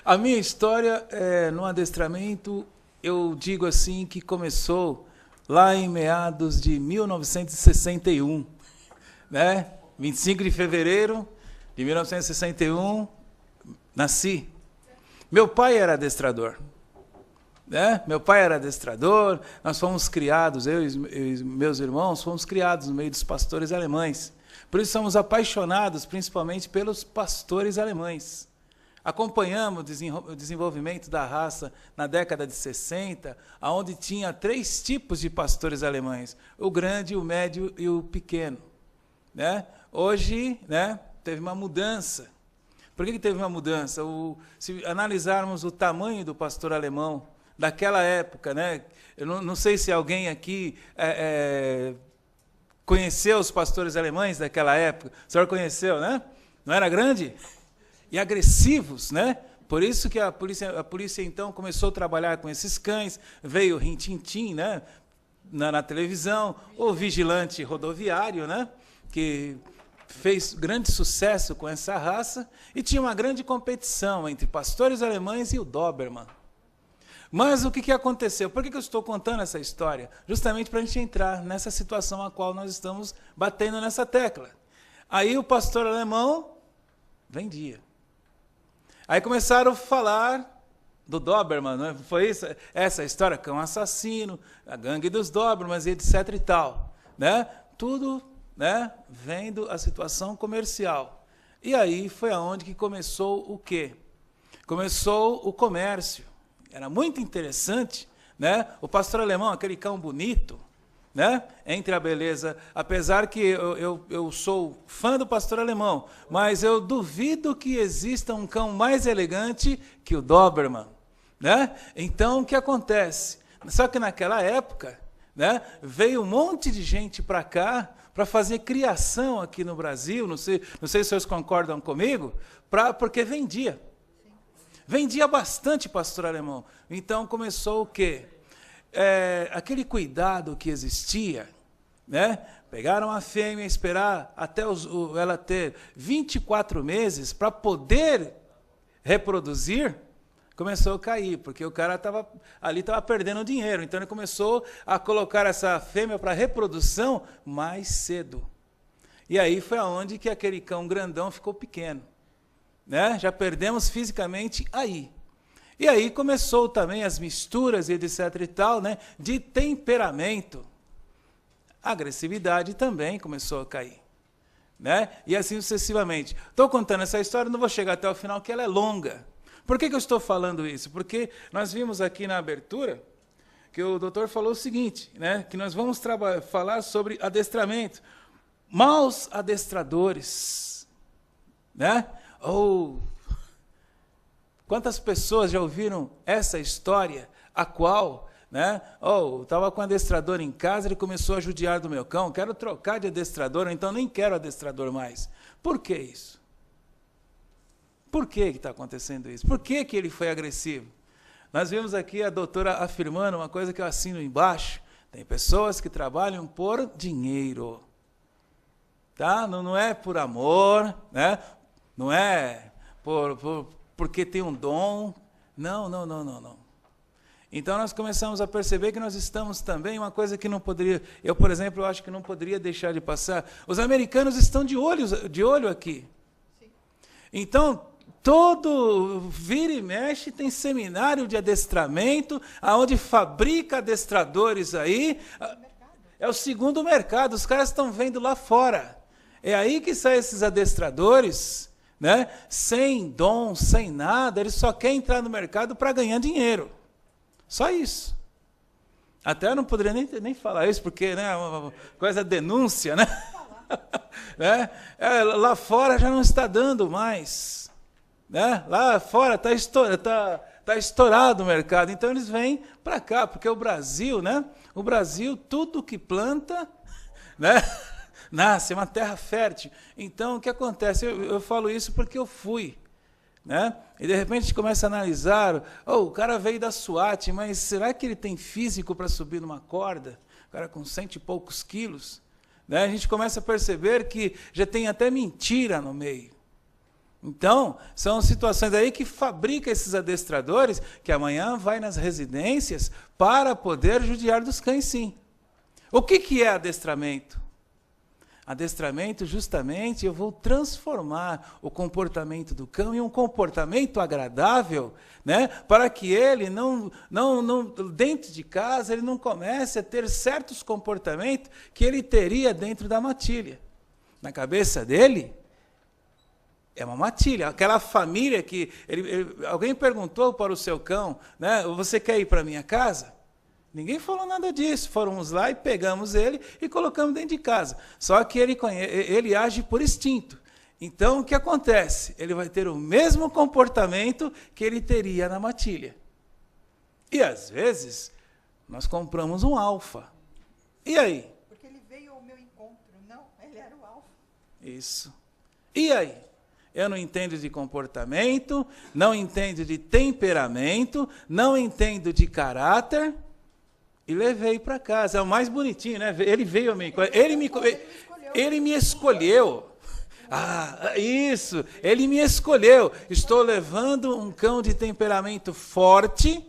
A minha história no adestramento, eu digo assim que começou lá em meados de 1961, né? 25 de fevereiro de 1961, nasci. Meu pai era adestrador, né? Meu pai era adestrador, nós fomos criados, eu e meus irmãos, fomos criados no meio dos pastores alemães. Por isso somos apaixonados principalmente pelos pastores alemães. Acompanhamos o desenvolvimento da raça na década de 60, onde tinha 3 tipos de pastores alemães, o grande, o médio e o pequeno. Né? Hoje, né, teve uma mudança. Por que teve uma mudança? Se analisarmos o tamanho do pastor alemão daquela época, né, eu não sei se alguém aqui conheceu os pastores alemães daquela época. O senhor conheceu, né? Não era grande? E agressivos, né? Por isso que a polícia então começou a trabalhar com esses cães, veio o rin-tin-tin, né? Na televisão, o vigilante rodoviário, né? Que fez grande sucesso com essa raça, e tinha uma grande competição entre pastores alemães e o Doberman. Mas o que aconteceu? Por que eu estou contando essa história? Justamente para a gente entrar nessa situação a qual nós estamos batendo nessa tecla. Aí o pastor alemão vendia. Aí começaram a falar do Doberman, não é? Foi isso, essa história, cão assassino, a gangue dos Dobermans, etc. e tal. Né? Tudo, né, vendo a situação comercial. E aí foi aonde que começou o quê? Começou o comércio. Era muito interessante, né? O pastor alemão, aquele cão bonito, né? Entre a beleza, apesar que eu sou fã do pastor alemão, mas eu duvido que exista um cão mais elegante que o Doberman, né? Então, o que acontece? Só que naquela época, né, veio um monte de gente para cá para fazer criação aqui no Brasil, não sei se vocês concordam comigo, porque vendia. Vendia bastante pastor alemão. Então, começou o quê? Aquele cuidado que existia, né? Pegaram a fêmea, esperar até ela ter 24 meses para poder reproduzir, começou a cair, porque o cara estava perdendo dinheiro. Então ele começou a colocar essa fêmea para reprodução mais cedo. E aí foi aonde que aquele cão grandão ficou pequeno. Né? Já perdemos fisicamente aí. E aí começou também as misturas, etc. e tal, né, de temperamento. A agressividade também começou a cair. Né? E assim sucessivamente. Estou contando essa história, não vou chegar até o final, que ela é longa. Por que eu estou falando isso? Porque nós vimos aqui na abertura que o doutor falou o seguinte, né, que nós vamos falar sobre adestramento. Maus adestradores. Né? Ou... quantas pessoas já ouviram essa história, a qual, né, estava com um adestrador em casa, ele começou a judiar do meu cão, quero trocar de adestrador, então nem quero adestrador mais. Por que isso? Por que está acontecendo isso? Por que ele foi agressivo? Nós vimos aqui a doutora afirmando uma coisa que eu assino embaixo, tem pessoas que trabalham por dinheiro. Tá? Não é por amor, né? Não é porque tem um dom. Não. Então, nós começamos a perceber que nós estamos também, uma coisa que não poderia... Eu, por exemplo, eu acho que não poderia deixar de passar. Os americanos estão de olho aqui. Sim. Então, todo vira e mexe tem seminário de adestramento, onde fabrica adestradores aí. É o segundo mercado, os caras estão vendo lá fora. É aí que saem esses adestradores... né? Sem dom, sem nada, ele só quer entrar no mercado para ganhar dinheiro. Só isso. Até eu não poderia nem falar isso, porque, né, é uma coisa denúncia, né? Né? Lá fora já não está dando mais. Né? Lá fora está estourado o mercado. Então eles vêm para cá, porque o Brasil, né? O Brasil, tudo que planta, né? Nasce, é uma terra fértil. Então, o que acontece? Eu falo isso porque eu fui. Né? E, de repente, a gente começa a analisar, o cara veio da SWAT, mas será que ele tem físico para subir numa corda? O cara com 100 e poucos quilos. Né? A gente começa a perceber que já tem até mentira no meio. Então, são situações aí que fabrica esses adestradores que amanhã vai nas residências para poder judiar dos cães, sim. O que é adestramento? Adestramento, justamente, eu vou transformar o comportamento do cão em um comportamento agradável, né, para que ele não, dentro de casa, ele não comece a ter certos comportamentos que ele teria dentro da matilha. Na cabeça dele, é uma matilha. Aquela família que... alguém perguntou para o seu cão, né, você quer ir para a minha casa? Ninguém falou nada disso. Fomos lá e pegamos ele e colocamos dentro de casa. Só que ele age por instinto. Então, o que acontece? Ele vai ter o mesmo comportamento que ele teria na matilha. E, às vezes, nós compramos um alfa. E aí? Porque ele veio ao meu encontro. Não, ele era o alfa. Isso. E aí? Eu não entendo de comportamento, não entendo de temperamento, não entendo de caráter... E levei para casa. É o mais bonitinho, né? Ele veio a mim. Ele me escolheu. Ah, isso. Ele me escolheu. Estou levando um cão de temperamento forte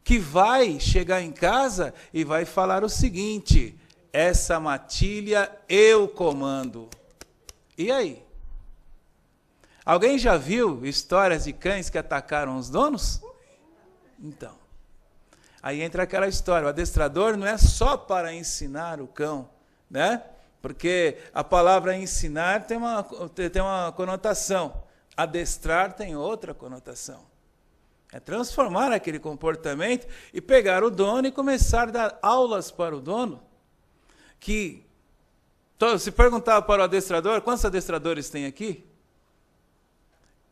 que vai chegar em casa e vai falar o seguinte: essa matilha eu comando. E aí? Alguém já viu histórias de cães que atacaram os donos? Então. Aí entra aquela história, o adestrador não é só para ensinar o cão, né? Porque a palavra ensinar tem uma conotação, adestrar tem outra conotação. É transformar aquele comportamento e pegar o dono e começar a dar aulas para o dono, que, se perguntar para o adestrador, quantos adestradores tem aqui?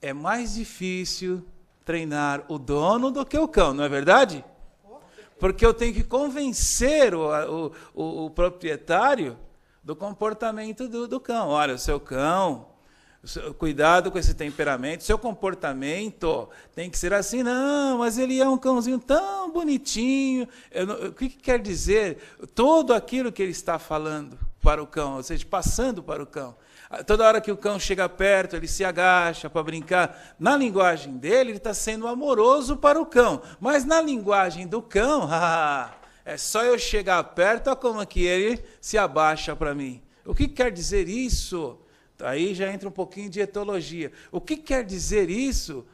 É mais difícil treinar o dono do que o cão, não é verdade? Porque eu tenho que convencer o proprietário do comportamento do cão. Olha, o seu cão, cuidado com esse temperamento, seu comportamento tem que ser assim. Não, mas ele é um cãozinho tão bonitinho. O que quer dizer? Tudo aquilo que ele está falando para o cão, ou seja, passando para o cão. Toda hora que o cão chega perto, ele se agacha para brincar. Na linguagem dele, ele está sendo amoroso para o cão. Mas na linguagem do cão, é só eu chegar perto, olha como que ele se abaixa para mim. O que quer dizer isso? Aí já entra um pouquinho de etologia. O que quer dizer isso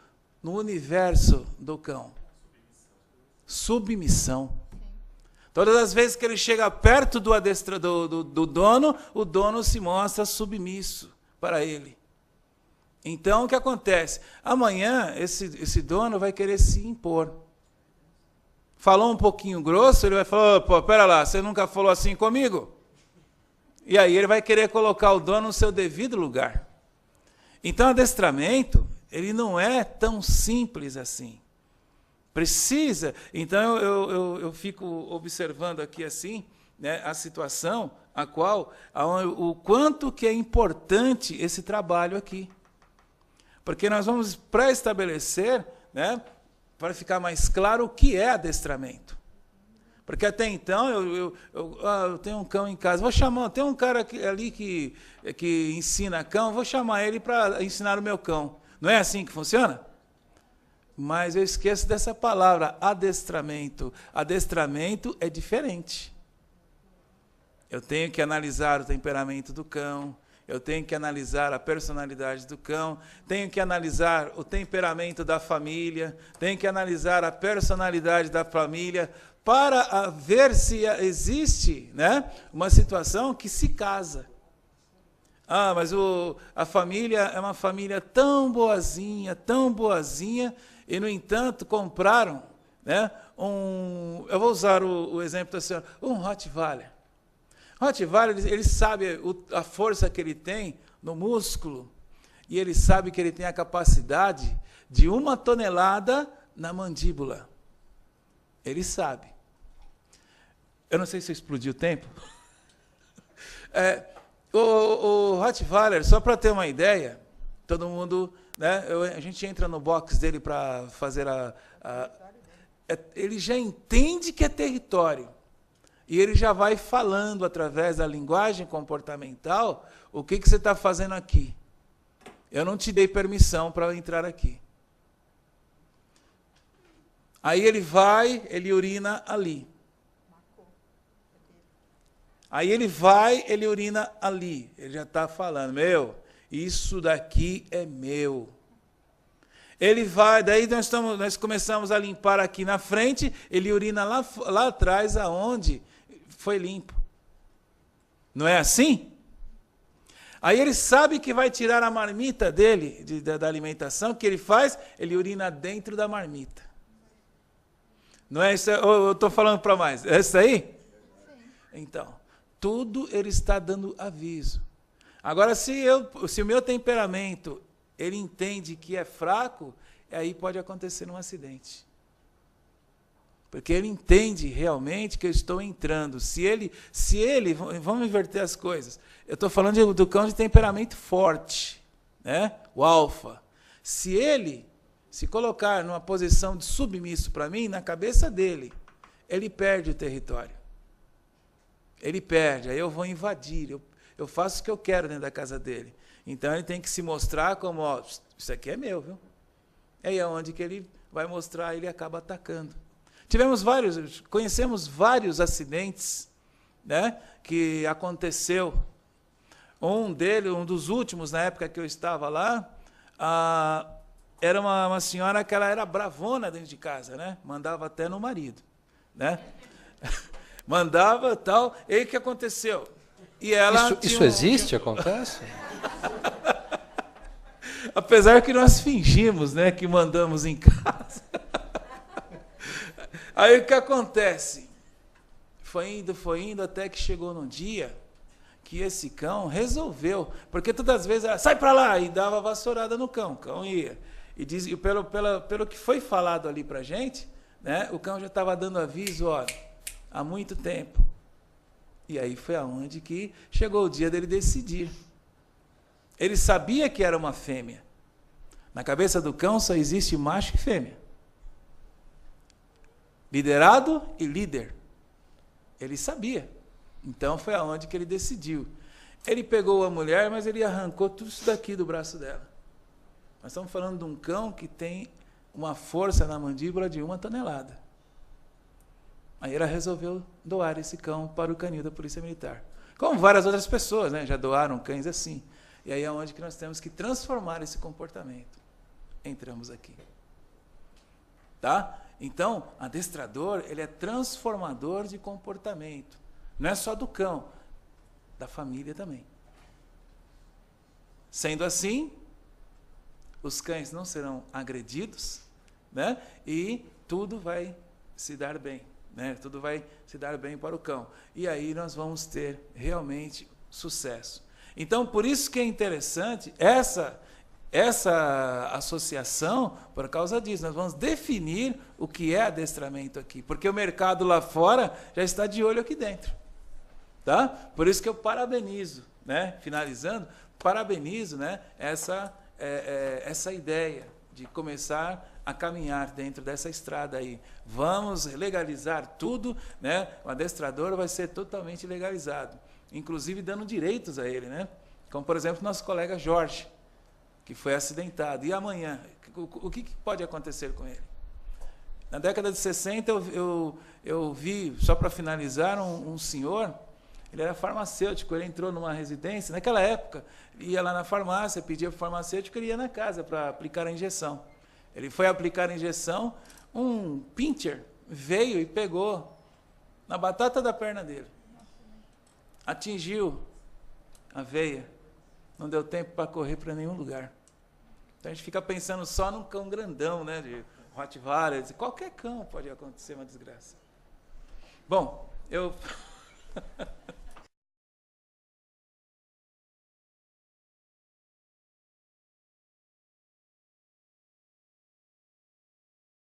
no universo do cão? Submissão. Todas as vezes que ele chega perto do dono, o dono se mostra submisso para ele. Então, o que acontece? Amanhã, esse dono vai querer se impor. Falou um pouquinho grosso, ele vai falar, pô, pera lá, você nunca falou assim comigo? E aí ele vai querer colocar o dono no seu devido lugar. Então, adestramento, ele não é tão simples assim. Precisa, então eu fico observando aqui assim, né, a situação, o quanto que é importante esse trabalho aqui. Porque nós vamos pré-estabelecer, né, para ficar mais claro o que é adestramento. Porque até então, eu tenho um cão em casa, vou chamar, tem um cara ali que ensina cão, vou chamar ele para ensinar o meu cão. Não é assim que funciona? Mas eu esqueço dessa palavra, adestramento. Adestramento é diferente. Eu tenho que analisar o temperamento do cão, eu tenho que analisar a personalidade do cão, tenho que analisar o temperamento da família, tenho que analisar a personalidade da família, para ver se existe, né, uma situação que se casa. Ah, mas a família é uma família tão boazinha, e, no entanto, compraram, né, eu vou usar o exemplo da senhora, um Rottweiler. Rottweiler, ele sabe a força que ele tem no músculo, e ele sabe que ele tem a capacidade de 1 tonelada na mandíbula. Ele sabe. Eu não sei se eu explodi o tempo. O Rottweiler, só para ter uma ideia, todo mundo, né, a gente entra no box dele para fazer ele já entende que é território. E ele já vai falando, através da linguagem comportamental, o que você está fazendo aqui. eu não te dei permissão para entrar aqui. Aí ele vai, ele urina ali. Aí ele vai, ele urina ali. Ele já está falando, meu, isso daqui é meu. Ele vai, daí nós começamos a limpar aqui na frente, ele urina lá atrás, aonde foi limpo. Não é assim? Aí ele sabe que vai tirar a marmita dele, da alimentação, o que ele faz? Ele urina dentro da marmita. Não é isso? Eu estou falando para mais. É isso aí? Então, tudo ele está dando aviso. Agora, se o meu temperamento, ele entende que é fraco, aí pode acontecer um acidente. Porque ele entende realmente que eu estou entrando. Se ele, vamos inverter as coisas. Eu estou falando do cão de temperamento forte, né? O alfa. Se ele se colocar numa posição de submisso para mim, na cabeça dele, ele perde o território. Ele perde, aí eu vou invadir, eu faço o que eu quero dentro da casa dele. Então ele tem que se mostrar como, ó, isso aqui é meu, viu? Aí é onde que ele vai mostrar, ele acaba atacando. Conhecemos vários acidentes, né, que aconteceu. Um dos últimos, na época que eu estava lá, era uma senhora que ela era bravona dentro de casa, né? Mandava até no marido, né? Mandava tal, e aí o que aconteceu? E ela isso existe, acontece? Apesar que nós fingimos, né, que mandamos em casa. Aí o que acontece? Foi indo, até que chegou num dia que esse cão resolveu, porque todas as vezes ela sai para lá e dava vassourada no cão, o cão ia. E pelo que foi falado ali para a gente, né, o cão já estava dando aviso, ó, há muito tempo. E aí foi aonde que chegou o dia dele decidir. Ele sabia que era uma fêmea. Na cabeça do cão só existe macho e fêmea. Liderado e líder. Ele sabia. Então foi aonde que ele decidiu. Ele pegou a mulher, mas ele arrancou tudo isso daqui do braço dela. Nós estamos falando de um cão que tem uma força na mandíbula de 1 tonelada. Aí ela resolveu doar esse cão para o canil da Polícia Militar. Como várias outras pessoas, né, já doaram cães assim. E aí é onde que nós temos que transformar esse comportamento. Entramos aqui. Tá? Então, adestrador, ele é transformador de comportamento. Não é só do cão, da família também. Sendo assim, os cães não serão agredidos, né? E tudo vai se dar bem, né? Tudo vai se dar bem para o cão. E aí nós vamos ter realmente sucesso. Então, por isso que é interessante essa associação, por causa disso. Nós vamos definir o que é adestramento aqui, porque o mercado lá fora já está de olho aqui dentro. Tá? Por isso que eu parabenizo, né? Finalizando, parabenizo, né, essa ideia de começar a caminhar dentro dessa estrada aí. Vamos legalizar tudo, né? O adestrador vai ser totalmente legalizado, inclusive dando direitos a ele, né? Como, por exemplo, nosso colega Jorge, que foi acidentado. E amanhã? O que pode acontecer com ele? Na década de 60, eu vi, só para finalizar, um senhor, ele era farmacêutico, ele entrou numa residência, naquela época, ia lá na farmácia, pedia para o farmacêutico, ele ia na casa para aplicar a injeção. Ele foi aplicar a injeção, um pincher veio e pegou na batata da perna dele. Atingiu a veia. Não deu tempo para correr para nenhum lugar. Então a gente fica pensando só num cão grandão, né, de Rottweiler, qualquer cão pode acontecer uma desgraça. Bom, eu